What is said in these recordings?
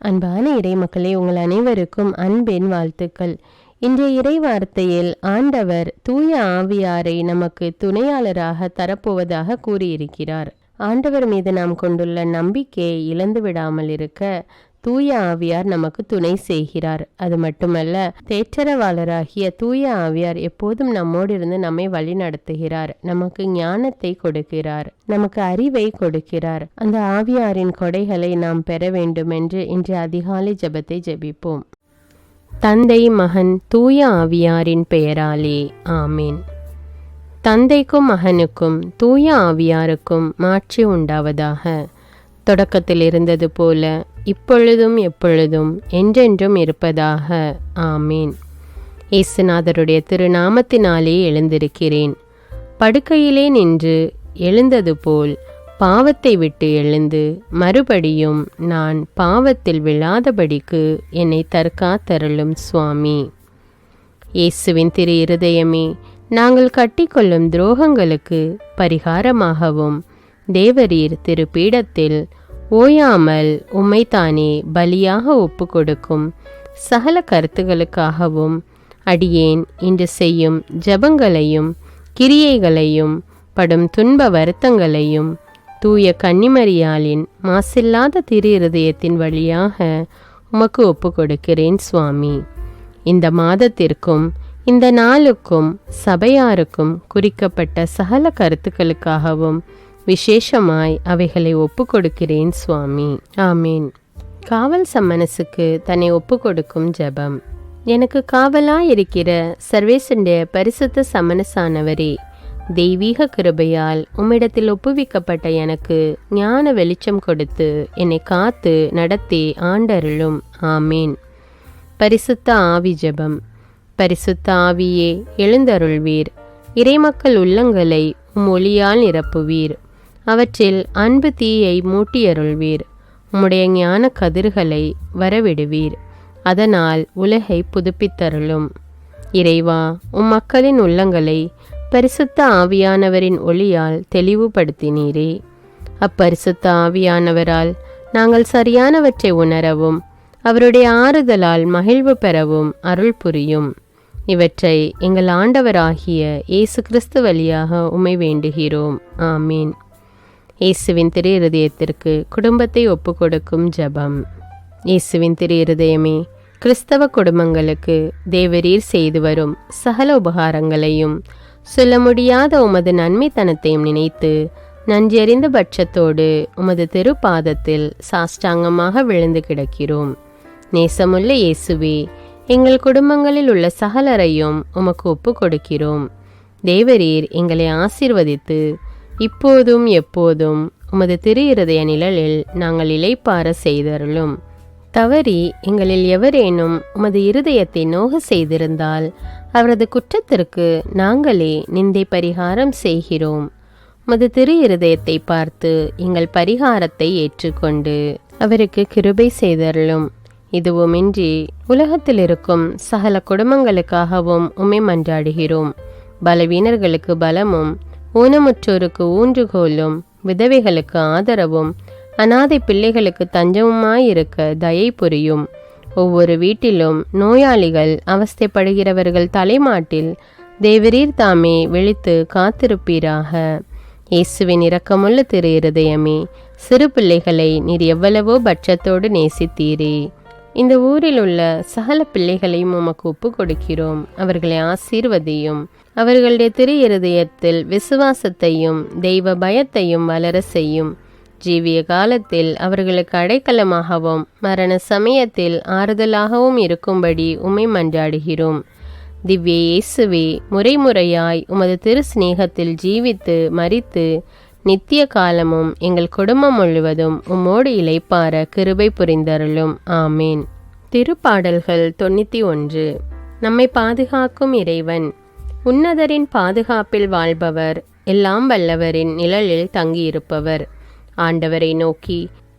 அன்பான இறை மக்களே, உங்கள் அனைவருக்கும் அன்பின் வாழ்த்துக்கள். இன்றைய இறை வார்த்தையில் ஆண்டவர் தூய ஆவியாரை நமக்கு துணையாளராக தரப்போவதாக கூறியிருக்கிறார். ஆண்டவர் மீது நாம் கொண்டுள்ள நம்பிக்கையை இழந்து விடாமல் இருக்க தூய ஆவியார் நமக்கு துணை செய்கிறார். அது மட்டுமல்ல, தேற்றரவாளராகிய தூய ஆவியார் எப்போதும் நம்மோடு இருந்து நம்மை வழி நடத்துகிறார். நமக்கு ஞானத்தை கொடுக்கிறார், நமக்கு அறிவை கொடுக்கிறார். அந்த ஆவியாரின் கொடைகளை நாம் பெற வேண்டும் என்று இன்று அதிகாலை ஜெபத்தை ஜெபிப்போம். தந்தை, மகன், தூய ஆவியாரின் பெயராலே ஆமீன். தந்தைக்கும் மகனுக்கும் தூய ஆவியாருக்கும் மாட்சி உண்டாவதாக. தொடக்கத்தில் இருந்தது போல இப்பொழுதும் எப்பொழுதும் என்றென்றும் இருப்பதாக ஆமீன். இயேசுநாதருடைய திருநாமத்தினாலே எழுந்திருக்கிறேன். படுக்கையிலே நின்று எழுந்தது போல் பாவத்தை விட்டு எழுந்து மறுபடியும் நான் பாவத்தில் விழாதபடிக்கு என்னை தற்காத்தருளும் சுவாமி. இயேசுவின் திரு இருதயமே, நாங்கள் கட்டிக்கொள்ளும் துரோகங்களுக்கு பரிகாரமாகவும் தேவரீர் திருப்பீடத்தில் ஓயாமல் உம்மைத்தானே பலியாக ஒப்பு கொடுக்கும் சகல கருத்துகளுக்காகவும் அடியேன் இன்று செய்யும் ஜெபங்களையும் கிரியைகளையும் படும் துன்ப வருத்தங்களையும் தூய கன்னிமரியாளின் மாசில்லாத திரு இருதயத்தின் வழியாக உமக்கு ஒப்பு கொடுக்கிறேன் சுவாமி. இந்த மாதத்திற்கும் இந்த நாளுக்கும் சபையாருக்கும் குறிக்கப்பட்ட சகல கருத்துக்களுக்காகவும் விசேஷமாய் அவைகளை ஒப்பு கொடுக்கிறேன் சுவாமி. ஆமீன். காவல் சம்மனசுக்கு தன்னை ஒப்பு கொடுக்கும் ஜெபம். எனக்கு காவலாயிருக்கிற சர்வேசனுடைய பரிசுத்த சமனசானவரே, தெய்வீக கிருபையால் உம்மிடத்தில் ஒப்புவிக்கப்பட்ட எனக்கு ஞான வெளிச்சம் கொடுத்து என்னை காத்து நடத்தி ஆண்டருளும். ஆமீன். பரிசுத்த ஆவி ஜெபம். பரிசுத்த ஆவியே, எழுந்தருள்வீர். இறைமக்கள் உள்ளங்களை ஒளியால் நிரப்புவீர். அவற்றில் அன்பு தீயை மூட்டியருள்வீர். உம்முடைய ஞான கதிர்களை வரவிடுவீர். அதனால் உலகை புதுப்பித்தருளும். இறைவா, உம் மக்களின் உள்ளங்களை பரிசுத்த ஆவியானவரின் ஒளியால் தெளிவுபடுத்தினீரே. அப்பரிசுத்த ஆவியானவரால் நாங்கள் சரியானவற்றை உணரவும் அவருடைய ஆறுதலால் மகிழ்வு பெறவும் அருள் புரியும். இவற்றை எங்கள் ஆண்டவராகிய இயேசு கிறிஸ்து வழியாக உம்மை வேண்டுகிறோம். ஆமீன். இயேசுவின் திரு இருதயத்திற்கு குடும்பத்தை ஒப்பு கொடுக்கும் ஜெபம். இயேசுவின் திரு இருதயமே, கிறிஸ்தவ குடும்பங்களுக்கு தேவரீர் செய்து வரும் சகல உபகாரங்களையும் சொல்ல முடியாத உமது நன்மைத்தனத்தையும் நினைத்து நன்றியறிந்த பட்சத்தோடு உமது திருப்பாதத்தில் சாஷ்டாங்கமாக விழுந்து கிடக்கிறோம். நேசமுள்ள இயேசுவே, எங்கள் குடும்பங்களில் உள்ள சகலரையும் உமக்கு ஒப்பு கொடுக்கிறோம். தேவரீர் எங்களை ஆசீர்வதித்து இப்போதும் எப்போதும் உமது திரு இருதய நிழலில் நாங்கள் இளைப்பார செய்தருளும். தவறி எங்களில் எவரேனும் உமது இருதயத்தை நோக செய்திருந்தால் அவரது குற்றத்திற்கு நாங்களே நிந்தை பரிகாரம் செய்கிறோம். உமது திரு இருதயத்தை பார்த்து எங்கள் பரிகாரத்தை ஏற்றுக்கொண்டு அவருக்கு கிருபை செய்தருளும். இதுவுமின்றி உலகத்தில் இருக்கும் சகல குடும்பங்களுக்காகவும் உம்மை மன்றாடுகிறோம். பலவீனர்களுக்கு பலமும் ஊனமுற்றோருக்கு ஊன்றுகோலும் விதவைகளுக்கு ஆதரவும் அனாதை பிள்ளைகளுக்கு தஞ்சமுமாயிருக்க தயை புரியும். ஒவ்வொரு வீட்டிலும் நோயாளிகள் அவஸ்தைப்படுகிறவர்கள் தலைமாட்டில் தேவரீர் தாமே விழித்து காத்திருப்பீராக. இயேசுவின் இரக்கமுள்ள திரு இருதயமே, சிறு பிள்ளைகளை நீர் எவ்வளவோ பட்சத்தோடு நேசித்தீரே. இந்த ஊரில் உள்ள சகல பிள்ளைகளையும் உமக்கு ஒப்பு கொடுக்கிறோம். அவர்களை ஆசீர்வதியும். அவர்களுடைய திரு இருதயத்தில் விசுவாசத்தையும் தெய்வ பயத்தையும் வளர செய்யும். ஜீவிய காலத்தில் அவர்களுக்கு அடைக்கலமாகவும் மரண சமயத்தில் ஆறுதலாகவும் இருக்கும்படி உம்மை மன்றாடுகிறோம். திவ்ய இயேசுவே, முறைமுறையாய் உமது திரு சிநேகத்தில் ஜீவித்து மரித்து நித்திய காலமும் எங்கள் குடும்பம் முழுவதும் உம்மோடு இளைப்பார கிருபை புரிந்தருளும். ஆமீன். திருப்பாடல்கள் 91. நம்மை பாதுகாக்கும் இறைவன். உன்னதரின் பாதுகாப்பில் வாழ்பவர், எல்லாம் வல்லவரின் நிழலில் தங்கியிருப்பவர். ஆண்டவரை நோக்கி,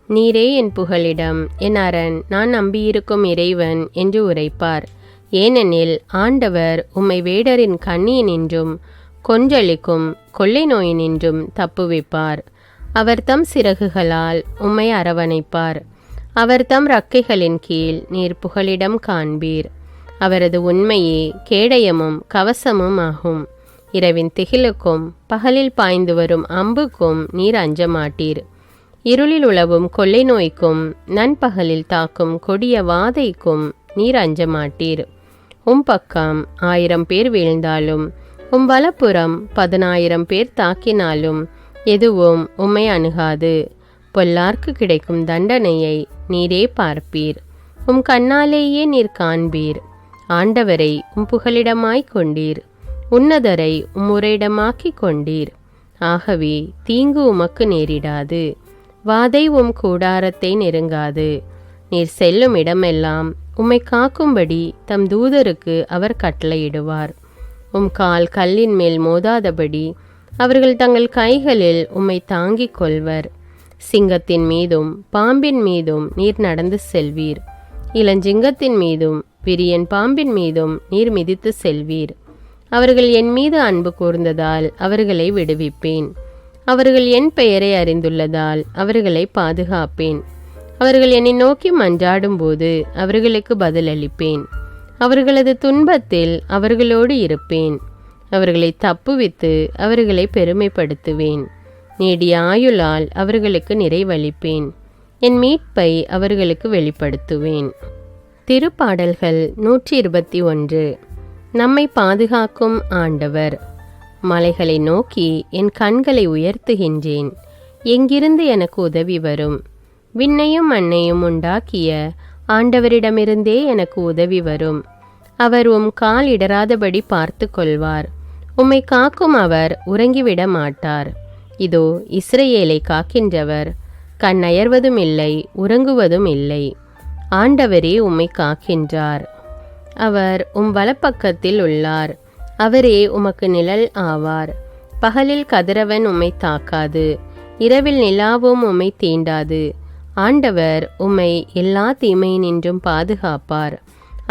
நீரே என் புகலிடம், என் அரண், நான் நம்பியிருக்கும் இறைவன் என்று உரைப்பார். ஏனெனில் ஆண்டவர் உம்மை வேடரின் கண்ணியினின்றும் கொன்றளிக்கும் கொள்ளை நோயினின்றும் தப்புவிப்பார். அவர் தம் சிறகுகளால் உம்மை அரவணைப்பார். அவர் தம் இறக்கைகளின் கீழ் நீர் புகலிடம் காண்பீர். அவரது உண்மையே கேடயமும் கவசமும் ஆகும். இரவின் திகிலுக்கும் பகலில் பாய்ந்து வரும் அம்புக்கும் நீர் அஞ்ச மாட்டீர். இருளில் உலவும் கொள்ளை நோய்க்கும் நண்பகலில் தாக்கும் கொடிய வாதைக்கும் நீர் அஞ்ச மாட்டீர். பக்கம் 1000 பேர் வீழ்ந்தாலும் வலப்புறம் 10,000 பேர் தாக்கினாலும் எதுவும் உம்மை அணுகாது. பொல்லார்க்கு கிடைக்கும் தண்டனையை நீரே பார்ப்பீர். கண்ணாலேயே நீர் காண்பீர். ஆண்டவரை புகலிடமாய்க் கொண்டீர். உன்னதரை உரையிடமாக்கிக் கொண்டீர். ஆகவே தீங்கு உமக்கு நேரிடாது. வாதை கூடாரத்தை நெருங்காது. நீர் செல்லும் இடமெல்லாம் உம்மை காக்கும்படி தம் தூதருக்கு அவர் கட்டளையிடுவார். கால் கல்லின் மேல் மோதாதபடி அவர்கள் தங்கள் கைகளில் உம்மை தாங்கிக் கொள்வர். சிங்கத்தின் மீதும் பாம்பின் மீதும் நீர் நடந்து செல்வீர். இளஞ்சிங்கத்தின் மீதும் விரியன் பாம்பின் மீதும் நீர் மிதித்து செல்வீர். அவர்கள் என் மீது அன்பு கூர்ந்ததால் அவர்களை விடுவிப்பேன். அவர்கள் என் பெயரை அறிந்துள்ளதால் அவர்களை பாதுகாப்பேன். அவர்கள் என்னை நோக்கி மன்றாடும் போது அவர்களுக்கு பதிலளிப்பேன். அவர்களது துன்பத்தில் அவர்களோடு இருப்பேன். அவர்களை தப்புவித்து அவர்களை பெருமைப்படுத்துவேன். நீடிய ஆயுளால் அவர்களுக்கு நிறைவளிப்பேன். என் மீட்பை அவர்களுக்கு வெளிப்படுத்துவேன். திருப்பாடல்கள் 121. நம்மை பாதுகாக்கும் ஆண்டவர். மலைகளை நோக்கி என் கண்களை உயர்த்துகின்றேன். எங்கிருந்து எனக்கு உதவி வரும்? விண்ணையும் மண்ணையும் உண்டாக்கிய ஆண்டவரிடமிருந்தே எனக்கு உதவி வரும். அவர் கால் இடராதபடி பார்த்து கொள்வார். உம்மை காக்கும் அவர் உறங்கிவிட மாட்டார். இதோ இஸ்ரவேலை காக்கின்றவர் கண்ணயர்வதும் இல்லை, உறங்குவதும் இல்லை. ஆண்டவரே உம்மை காக்கின்றார். அவர் வலப்பக்கத்தில் உள்ளார். அவரே உமக்கு நிழல் ஆவார். பகலில் கதிரவன் உம்மை தாக்காது. இரவில் நிலாவும் உம்மை தீண்டாது. ஆண்டவர் உம்மை எல்லா தீமையினின்றும் பாதுகாப்பார்.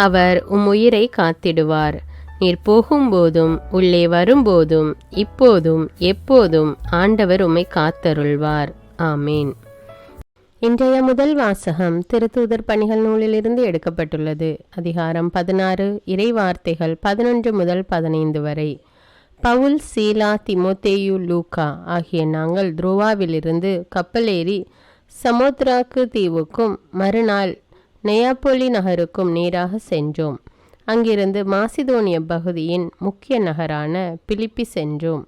அவர் உயிரை காத்திடுவார். நீர் போகும்போதும் உள்ளே வரும்போதும் இப்போதும் எப்போதும் ஆண்டவர் உம்மை காத்தருள்வார். ஆமேன். இன்றைய முதல் வாசகம் திருத்தூதர் பணிகள் நூலிலிருந்து எடுக்கப்பட்டுள்ளது. அதிகாரம் 16, இறைவார்த்தைகள் 11 முதல் 15 வரை. பவுல், சீலா, திமோத்தேயு, லூக்கா ஆகிய நாங்கள் துரோவாவிலிருந்து கப்பலேறி சமோத்ராக்கு தீவுக்கும் மறுநாள் நெயாப்பொலி நகருக்கும் நேராக சென்றோம். அங்கிருந்து மாசிதோனிய பகுதியின் முக்கிய நகரான பிலிப்பி சென்றோம்.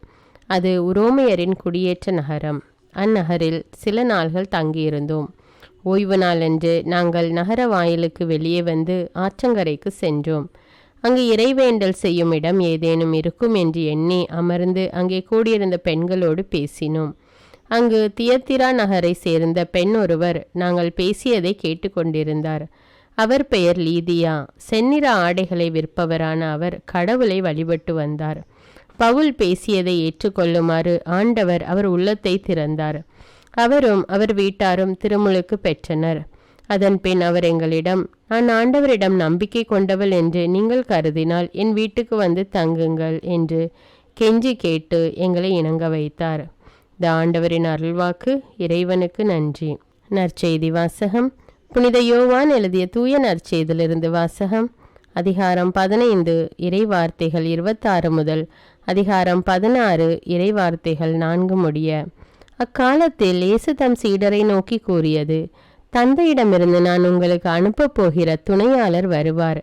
அது உரோமையரின் குடியேற்ற நகரம். அந்நகரில் சில நாள்கள் தங்கியிருந்தோம். ஓய்வு நாளன்று நாங்கள் நகர வாயிலுக்கு வெளியே வந்து ஆற்றங்கரைக்கு சென்றோம். அங்கு இறைவேண்டல் செய்யும் இடம் ஏதேனும் இருக்கும் என்று எண்ணி அமர்ந்து அங்கே கூடியிருந்த பெண்களோடு பேசினோம். அங்கு தியத்திரா நகரை சேர்ந்த பெண் ஒருவர் நாங்கள் பேசியதை கேட்டுக்கொண்டிருந்தார். அவர் பெயர் லீதியா. செந்நிற ஆடைகளை விற்பவரான அவர் கடவுளை வழிபட்டு வந்தார். பவுல் பேசியதை ஏற்றுக்கொள்ளுமாறு ஆண்டவர் அவர் உள்ளத்தை திறந்தார். அவரும் அவர் வீட்டாரும் திருமுழுக்கு பெற்றனர். அதன் பின் அவர் எங்களிடம், நான் ஆண்டவரிடம் நம்பிக்கை கொண்டவள் என்று நீங்கள் கருதினால் என் வீட்டுக்கு வந்து தங்குங்கள் என்று கெஞ்சி கேட்டு எங்களை இணங்க வைத்தார். இந்த ஆண்டவரின் அருள்வாக்கு. இறைவனுக்கு நன்றி. நற்செய்தி வாசகம். புனித யோவான் எழுதிய தூய நற்செய்தியிலிருந்து வாசகம். அதிகாரம் 15, இறைவார்த்தைகள் 26 முதல் அதிகாரம் 16, இறைவார்த்தைகள் 4 முடிய. அக்காலத்தில் இயேசு தம் சீடரை நோக்கி கூறியது, தந்தையிடமிருந்து நான் உங்களுக்கு அனுப்பப் போகிற துணையாளர் வருவார்.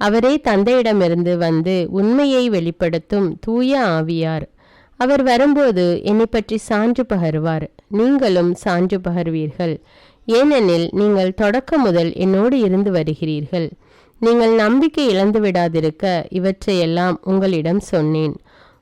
அவரே தந்தையிடமிருந்து வந்து உண்மையை வெளிப்படுத்தும் தூய ஆவியார். அவர் வரும்போது என்னை பற்றி சான்று பகருவார். நீங்களும் சான்று பகர்வீர்கள். ஏனெனில் நீங்கள் தொடக்கம் முதல் என்னோடு இருந்து வருகிறீர்கள். நீங்கள் நம்பிக்கை இழந்து விடாதிருக்க இவற்றையெல்லாம் உங்களிடம் சொன்னேன்.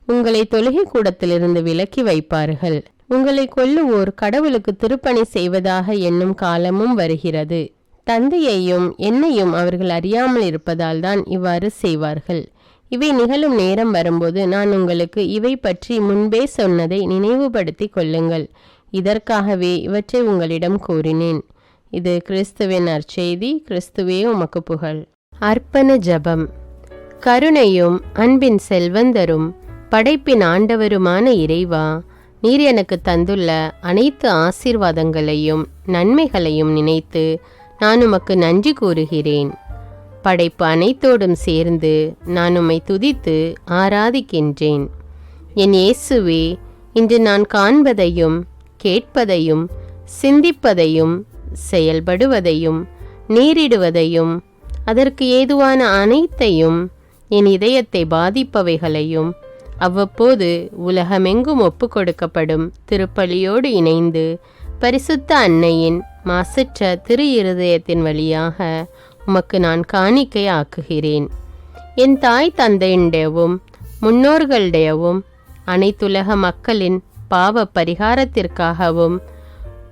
உங்களை தொழுகை கூடத்திலிருந்து விலக்கி வைப்பார்கள். உங்களை கொல்லுவோர் கடவுளுக்கு திருப்பணி செய்வதாக எண்ணும் காலமும் வருகிறது. தந்தையையும் என்னையும் அவர்கள் அறியாமல் இருப்பதால் தான் இவ்வாறு செய்வார்கள். இவை நிகழும் நேரம் வரும்போது நான் உங்களுக்கு இவை பற்றி முன்பே சொன்னதை நினைவுபடுத்தி கொள்ளுங்கள். இதற்காகவே இவற்றை உங்களிடம் கூறினேன். இது கிறிஸ்துவின் நற்செய்தி. கிறிஸ்துவே உமக்கு புகழ். அர்ப்பண ஜெபம். கருணையும் அன்பின் செல்வந்தரும் படைப்பின் ஆண்டவருமான இறைவா, நீர் எனக்கு தந்துள்ள அனைத்து ஆசீர்வாதங்களையும் நன்மைகளையும் நினைத்து நான் உமக்கு நன்றி கூறுகிறேன். படைப்பு அனைத்தோடும் சேர்ந்து நான் உம்மை துதித்து ஆராதிக்கின்றேன். என் இயேசுவே, இன்று நான் காண்பதையும் கேட்பதையும் சிந்திப்பதையும் செயல்படுவதையும் நேரிடுவதையும் அதற்கு ஏதுவான அனைத்தையும் என் இதயத்தை பாதிப்பவைகளையும் அவ்வப்போது உலகமெங்கும் ஒப்பு கொடுக்கப்படும் திருப்பலியோடு இணைந்து பரிசுத்த அன்னையின் மாசற்ற திரு இருதயத்தின் வழியாக உமக்கு நான் காணிக்கை ஆக்குகிறேன். என் தாய் தந்தையுடையவும் முன்னோர்களுடையவும் அனைத்துலக மக்களின் பாவ பரிகாரத்திற்காகவும்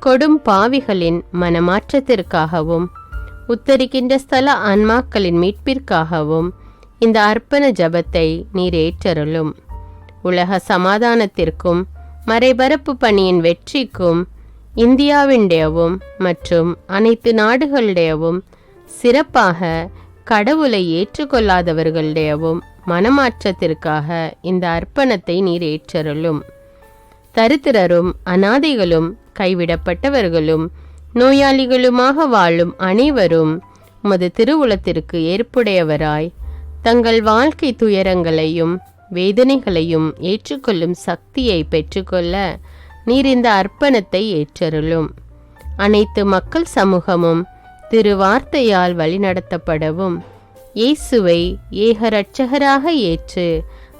கொடும் பாவிகளின் மனமாற்றத்திற்காகவும் உத்தரிக்கின்ற ஸ்தல ஆன்மாக்களின் மீட்பிற்காகவும் இந்த அர்ப்பண ஜபத்தை நீர் ஏற்றருளும். உலக சமாதானத்திற்கும் மறைபரப்பு பணியின் வெற்றிக்கும் இந்தியாவினுடையவும் மற்றும் அனைத்து நாடுகளுடையவும் சிறப்பாக கடவுளை ஏற்றுக்கொள்ளாதவர்களுடையவும் மனமாற்றத்திற்காக இந்த அர்ப்பணத்தை நீர் ஏற்றருளும். தரித்திரரும் அனாதைகளும் கைவிடப்பட்டவர்களும் நோயாளிகளுமாக வாழும் அனைவரும் உமது திருவுளத்திற்கு ஏற்புடையவராய் தங்கள் வாழ்க்கை துயரங்களையும் வேதனைகளையும் ஏற்றுக்கொள்ளும் சக்தியை பெற்றுக்கொள்ள நீர் இந்த அர்ப்பணத்தை ஏற்றருளும். அனைத்து மக்கள் சமூகமும் திருவார்த்தையால் வழிநடத்தப்படவும் இயேசுவை ஏக இரட்சகராக ஏற்று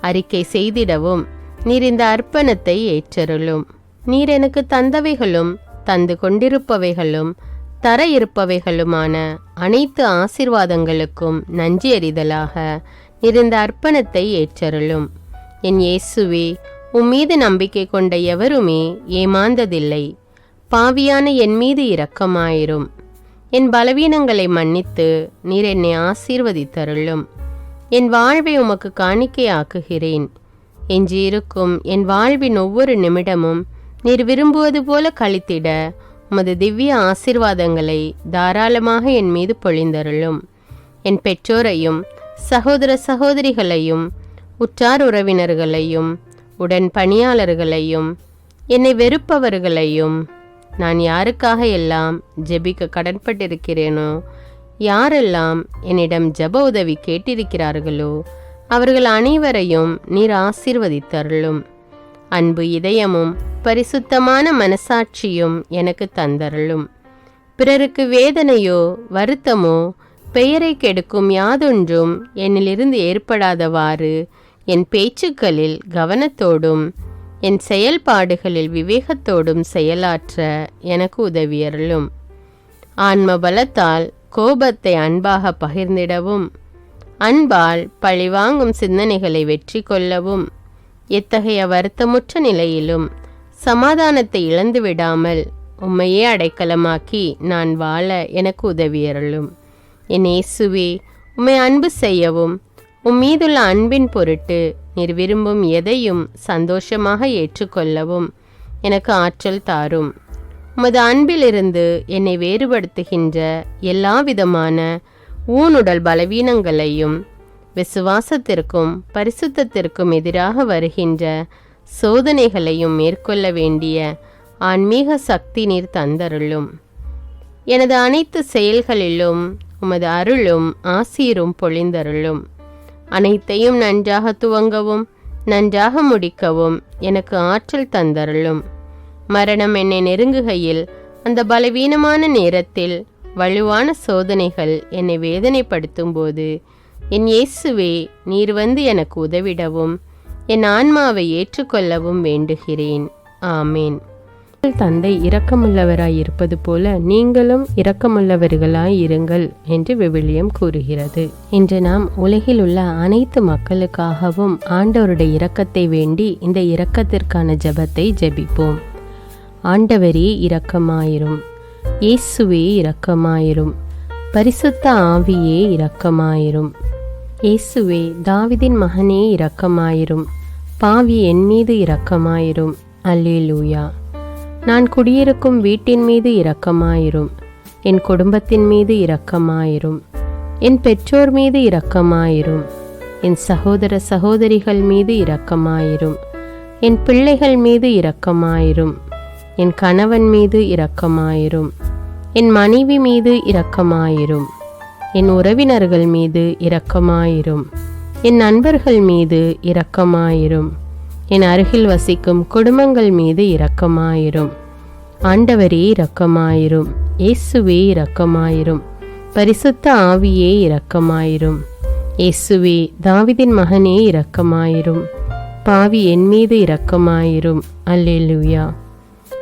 அறிக்கை செய்திடவும் நீர் இந்த அர்ப்பணத்தை ஏற்றருளும். நீர் எனக்கு தந்தவைகளும் தந்து கொண்டிருப்பவைகளும் தர இருப்பவைகளுமான அனைத்து ஆசீர்வாதங்களுக்கும் நன்றி அறிதலாக நீர் இந்த அர்ப்பணத்தை ஏற்றருளும். என் இயேசுவே, உம்மீது நம்பிக்கை கொண்ட எவருமே ஏமாந்ததில்லை. பாவியான என் மீது இரக்கமாயிரும். என் பலவீனங்களை மன்னித்து நீர் என்னை ஆசீர்வதித்தருளும். என் வாழ்வை உமக்கு காணிக்கையாக்குகிறேன். எஞ்சியிருக்கும் என் வாழ்வின் ஒவ்வொரு நிமிடமும் நீர் விரும்புவது போல கழித்திட உமது திவ்ய ஆசீர்வாதங்களை தாராளமாக என் மீது பொழிந்தருளும். என் பெற்றோரையும் சகோதர சகோதரிகளையும் உற்றார் உறவினர்களையும் உடன் பணியாளர்களையும் என்னை வெறுப்பவர்களையும் நான் யாருக்காக எல்லாம் ஜெபிக்க கடன்பட்டிருக்கிறேனோ, யாரெல்லாம் என்னிடம் ஜெப உதவி கேட்டிருக்கிறார்களோ அவர்கள் அனைவரையும் நீர் ஆசீர்வதித்தருளும். அன்பு இதயமும் பரிசுத்தமான மனசாட்சியும் எனக்கு தந்தருளும். பிறருக்கு வேதனையோ வருத்தமோ பெயரை கெடுக்கும் யாதொன்றும் என்னிலிருந்து ஏற்படாதவாறு என் பேச்சுக்களில் கவனத்தோடும் என் செயல்பாடுகளில் விவேகத்தோடும் செயலாற்ற எனக்கு உதவியருளும். ஆன்ம பலத்தால் கோபத்தை அன்பாக பகிர்ந்திடவும் அன்பால் பழிவாங்கும் சிந்தனைகளை வெற்றி கொள்ளவும் எத்தகைய வருத்தமுற்ற நிலையிலும் சமாதானத்தை இழந்து விடாமல் உம்மையே அடைக்கலமாக்கி நான் வாழ எனக்கு உதவியருளும். என் இயேசுவே, உம்மை அன்பு செய்யவும் உம்மீதுள்ள அன்பின் பொருட்டு நீர் விரும்பும் எதையும் சந்தோஷமாக ஏற்றுக்கொள்ளவும் எனக்கு ஆற்றல் தாரும். உமது அன்பிலிருந்து என்னை வேறுபடுத்துகின்ற எல்லா விதமான ஊனுடல் பலவீனங்களையும் விசுவாசத்திற்கும் பரிசுத்தத்திற்கும் எதிராக வருகின்ற சோதனைகளையும் மேற்கொள்ள வேண்டிய ஆன்மீக சக்தி நீர் தந்தருளும். எனது அனைத்து செயல்களிலும் உமது அருளும் ஆசீரும் பொழிந்தருளும். அனைத்தையும் நன்றாக துவங்கவும் நன்றாக முடிக்கவும் எனக்கு ஆற்றல் தந்தருளும். மரணம் என்னை நெருங்குகையில் அந்த பலவீனமான நேரத்தில் வலுவான சோதனைகள் என்னை வேதனைப்படுத்தும் போது என் இயேசுவே, நீர் வந்து எனக்கு உதவிடவும் என் ஆன்மாவை ஏற்றுக்கொள்ளவும் வேண்டுகிறேன். ஆமேன். தந்தை இரக்கமுள்ளவராய் இருப்பது போல நீங்களும் இரக்கமுள்ளவர்களாய் இருங்கள் என்று விவிலியம் கூறுகிறது. இன்று நாம் உலகில் உள்ள அனைத்து மக்களுக்காகவும் ஆண்டவருடைய இரக்கத்தை வேண்டி இந்த இரக்கத்திற்கான ஜெபத்தை ஜெபிப்போம். ஆண்டவரே இரக்கமாயிரும். இயேசுவே இரக்கமாயிரும். பரிசுத்த ஆவியே இரக்கமாயிரும். இயேசுவே, தாவீதின் மகனே இரக்கமாயிரும். பாவி என் மீது இரக்கமாயிரும். அல்லேலூயா. நான் குடியிருக்கும் வீட்டின் மீது இரக்கமாயிரும். என் குடும்பத்தின் மீது இரக்கமாயிரும். என் பெற்றோர் மீது இரக்கமாயிரும். என் சகோதர சகோதரிகள் மீது இரக்கமாயிரும். என் பிள்ளைகள் மீது இரக்கமாயிரும். என் கணவன் மீது இரக்கமாயிரும். என் மனைவி மீது இரக்கமாயிரும். என் உறவினர்கள் மீது இரக்கமாயிரும். என் நண்பர்கள் மீது இரக்கமாயிரும். என் அருகில் வசிக்கும் குடும்பங்கள் மீது இரக்கமாயிரும். ஆண்டவரே இரக்கமாயிரும். இயேசுவே இரக்கமாயிரும். பரிசுத்த ஆவியே இரக்கமாயிரும். இயேசுவே தாவீதின் மகனே இரக்கமாயிரும். பாவி என் மீது இரக்கமாயிரும். அல்லேலூயா.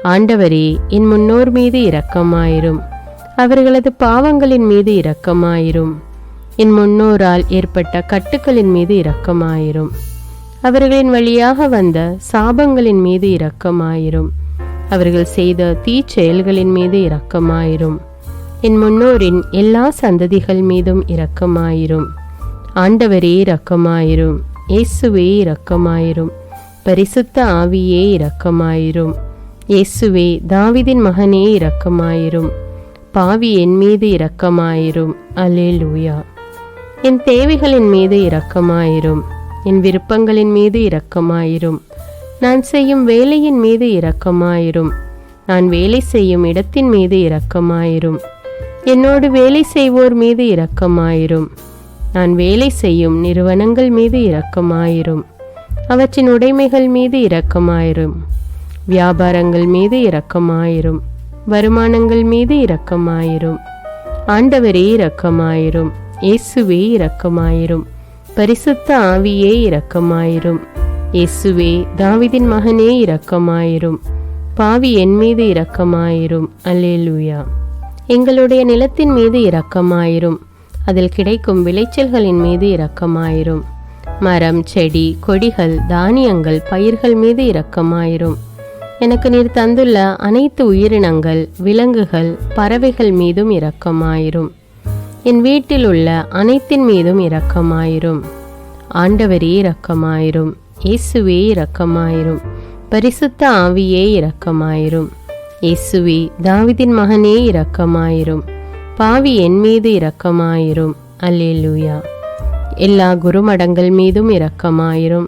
ஆண்டவரே என் முன்னோர் மீது இரக்கமாயிரும். அவர்களது பாவங்களின் மீது இரக்கமாயிரும். என் முன்னோரால் ஏற்பட்ட கட்டுக்களின் மீது இரக்கமாயிரும். அவர்களின் வழியாக வந்த சாபங்களின் மீது இரக்கமாயிரும். அவர்கள் செய்த தீச்செயல்களின் மீது இரக்கமாயிரும். என் முன்னோரின் எல்லா சந்ததிகள் மீதும் இரக்கமாயிரும். ஆண்டவரே இரக்கமாயிரும். இயேசுவே இரக்கமாயிரும். பரிசுத்த ஆவியே இரக்கமாயிரும். இயேசுவே தாவீதின் மகனே இரக்கமாயிரும். பாவி என் மீது இரக்கமாயிரும். அல்லேலூயா. என் தேவைகளின் மீது இரக்கமாயிரும். என் விருப்பங்களின் மீது இரக்கமாயிரும். நான் செய்யும் வேலையின் மீது இரக்கமாயிரும். நான் வேலை செய்யும் இடத்தின் மீது இரக்கமாயிரும். என்னோடு வேலை செய்வோர் மீது இரக்கமாயிரும். நான் வேலை செய்யும் நிறுவனங்கள் மீது இரக்கமாயிரும். அவற்றின் உடைமைகள் மீது இரக்கமாயிரும். வியாபாரங்கள் மீது இரக்கமாயிரும். வருமானங்கள் மீது இரக்கமாயிரும். ஆண்டவரே இரக்கமாயிரும். இயேசுவே இரக்கமாயிரும். பரிசுத்த ஆவியே இரக்கமாயிரும். இயேசுவே தாவீதின் மகனே இரக்கமாயிரும். பாவி என் மீது இரக்கமாயிரும். அல்லேலூயா. எங்களுடைய நிலத்தின் மீது இரக்கமாயிரும். அதில் கிடைக்கும் விளைச்சல்களின் மீது இரக்கமாயிரும். மரம், செடி, கொடிகள், தானியங்கள், பயிர்கள் மீது இரக்கமாயிரும். எனக்கு நீர் தந்துள்ள அனைத்து உயிரினங்கள், விலங்குகள், பறவைகள் மீதும் இரக்கமாயிரும். என் வீட்டில் உள்ள அனைத்தின் மீதும் இரக்கமாயிரும். ஆண்டவரே இரக்கமாயிரும். இயேசுவே இரக்கமாயிரும். பரிசுத்த ஆவியே இரக்கமாயிரும். இயேசுவே தாவீதின் மகனே இரக்கமாயிரும். பாவி என் மீது இரக்கமாயிரும். அல்லேலூயா. எல்லா குருமடங்கள் மீதும் இரக்கமாயிரும்.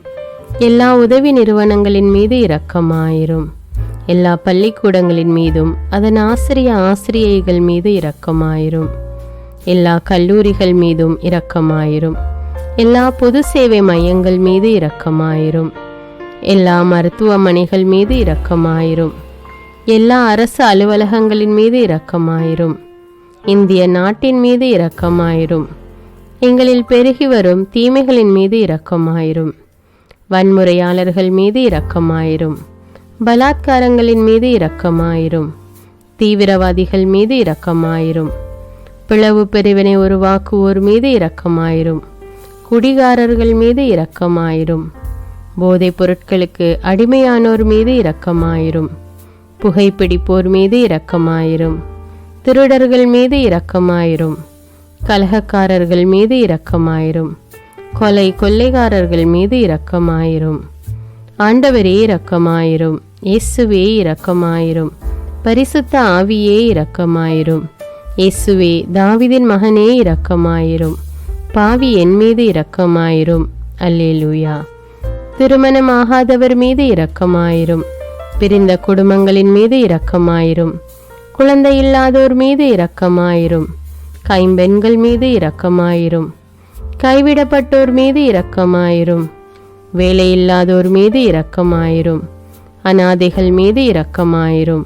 எல்லா உதவி நிறுவனங்களின் மீது இரக்கமாயிரும். எல்லா பள்ளிக்கூடங்களின் மீதும் அதன் ஆசிரியைகள் மீது இரக்கமாயிரும். எல்லா கல்லூரிகள் மீதும் இரக்கமாயிரும். எல்லா பொது சேவை மையங்கள் மீது இரக்கமாயிரும். எல்லா மருத்துவமனைகள் மீது இரக்கமாயிரும். எல்லா அரசு அலுவலகங்களின் மீது இரக்கமாயிரும். இந்திய நாட்டின் மீது இரக்கமாயிரும். எங்களில் பெருகி வரும் தீமைகளின் மீது இரக்கமாயிரும். வன்முறையாளர்கள் மீது இரக்கமாயிரும். பலாத்காரங்களின் மீது இரக்கமாயிரும். தீவிரவாதிகள் மீது இரக்கமாயிரும். பிளவு பிரிவினை உருவாக்குவோர் மீது இரக்கமாயிரும். குடிகாரர்கள் மீது இரக்கமாயிரும். போதைப் பொருட்களுக்கு அடிமையானோர் மீது இரக்கமாயிரும். புகைப்பிடிப்போர் மீது இரக்கமாயிரும். திருடர்கள் மீது இரக்கமாயிரும். கலகக்காரர்கள் மீது இரக்கமாயிரும். கொள்ளைக்காரர்கள் மீது இரக்கமாயிரும். ஆண்டவரே இரக்கமாயிரும். இயேசுவே இரக்கமாயிரும். பரிசுத்த ஆவியே இரக்கமாயிரும். இயேசுவே தாவீதின் மகனே இரக்கமாயிரும். பாவி என் மீது இரக்கமாயிரும். அல்லேலூயா. திருமணமாகாதவர் மீது இரக்கமாயிரும். பிரிந்த குடும்பங்களின் மீது இரக்கமாயிரும். குழந்தை இல்லாதோர் மீது இரக்கமாயிரும். கைம்பெண்கள் மீது இரக்கமாயிரும். கைவிடப்பட்டோர் மீது இரக்கமாயிரும். வேலையில்லாதோர் மீது இரக்கமாயிரும். அநாதைகள் மீது இரக்கமாயிரும்.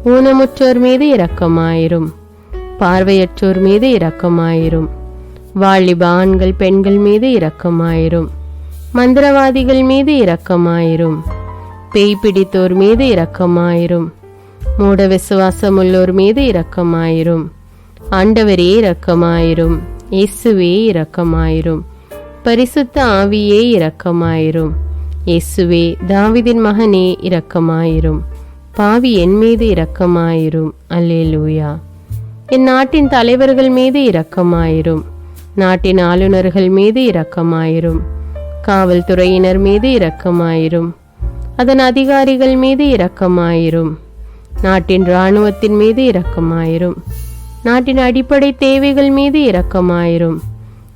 ஊனமுற்றோர் மீது இரக்கமாயிரும். பார்வையற்றோர் மீது இரக்கமாயிரும். வாலிப ஆண்கள் பெண்கள் மீது இரக்கமாயிரும். மந்திரவாதிகள் மீது இரக்கமாயிரும். பேய் பிடித்தோர் மீது இரக்கமாயிரும். மூட விசுவாசமுள்ளோர் மீது இரக்கமாயிரும். ஆண்டவரே இரக்கமாயிரும். இயேசுவே இரக்கமாயிரும். பரிசுத்த ஆவியே இரக்கமாயிரும். இயேசுவே தாவீதின் மகனே இரக்கமாயிரும். பாவி என் மீது இரக்கமாயிரும். அல்லேலூயா. என் நாட்டின் தலைவர்கள் மீது இரக்கமாயிரும். நாட்டின் ஆளுநர்கள் மீது இரக்கமாயிரும். காவல்துறையினர் மீது இரக்கமாயிரும். அதன் அதிகாரிகள் மீது இரக்கமாயிரும். நாட்டின் இராணுவத்தின் மீது இரக்கமாயிரும். நாட்டின் அடிப்படை தேவைகள் மீது இரக்கமாயிரும்.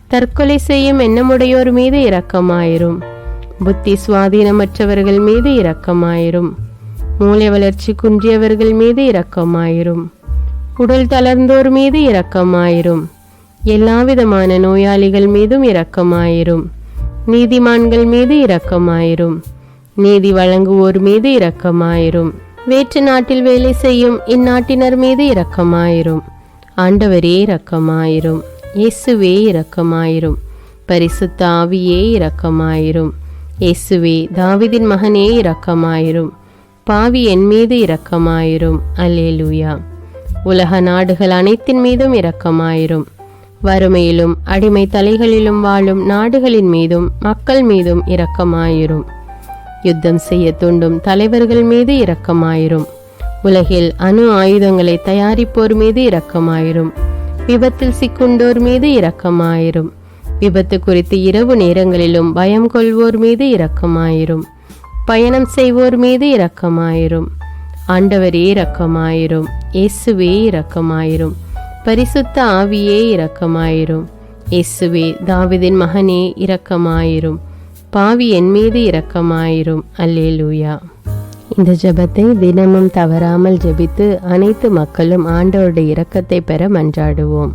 தற்கொலை செய்யும் எண்ணமுடையோர் மீது இரக்கமாயிரும். புத்தி சுவாதீனமற்றவர்கள் மீது இரக்கமாயிரும். மூளை வளர்ச்சி குன்றியவர்கள் மீது இரக்கமாயிரும். உடல் தளர்ந்தோர் மீது இரக்கமாயிரும். எல்லாவிதமான நோயாளிகள் மீதும் இரக்கமாயிரும். நீதிமான்கள் மீது இரக்கமாயிரும். நீதி வழங்குவோர் மீது இரக்கமாயிரும். வேற்று நாட்டில் வேலை செய்யும் இந்நாட்டினர் மீது இரக்கமாயிரும். ஆண்டவரே இரக்கமாயிரும். இயேசுவே இரக்கமாயிரும். பரிசுத்த ஆவியே இரக்கமாயிரும். இயேசுவே தாவீதின் மகனே இரக்கமாயிரும். பாவி என் மீது இரக்கமாயிரும். அல்லேலூயா. உலக நாடுகள் அனைத்தின் மீதும் இரக்கமாயிரும். வறுமையிலும் அடிமை தலைகளிலும் வாழும் நாடுகளின் மீதும் மக்கள் மீதும் இரக்கமாயிரும். யுத்தம் செய்ய தூண்டும் தலைவர்கள் மீது இரக்கமாயிரும். உலகில் அணு ஆயுதங்களை தயாரிப்போர் மீது இரக்கமாயிரும். விபத்தில் சிக்குண்டோர் மீது இரக்கமாயிரும். விபத்து குறித்து இரவு நேரங்களிலும் பயம் கொள்வோர் மீது இரக்கமாயிரும். பயணம் செய்வோர் மீது இரக்கமாயிரும். ஆண்டவரே இரக்கமாயிரும். இயேசுவே இரக்கமாயிரும். பரிசுத்த ஆவியே இரக்கமாயிரும். இயேசுவே தாவீதின் மகனே இரக்கமாயிரும். பாவி என் மீது இரக்கமாயிரும். அல்லேலூயா. இந்த ஜெபத்தை தினமும் தவறாமல் ஜெபித்து அனைத்து மக்களும் ஆண்டவருடைய இரக்கத்தை பெற மன்றாடுவோம்.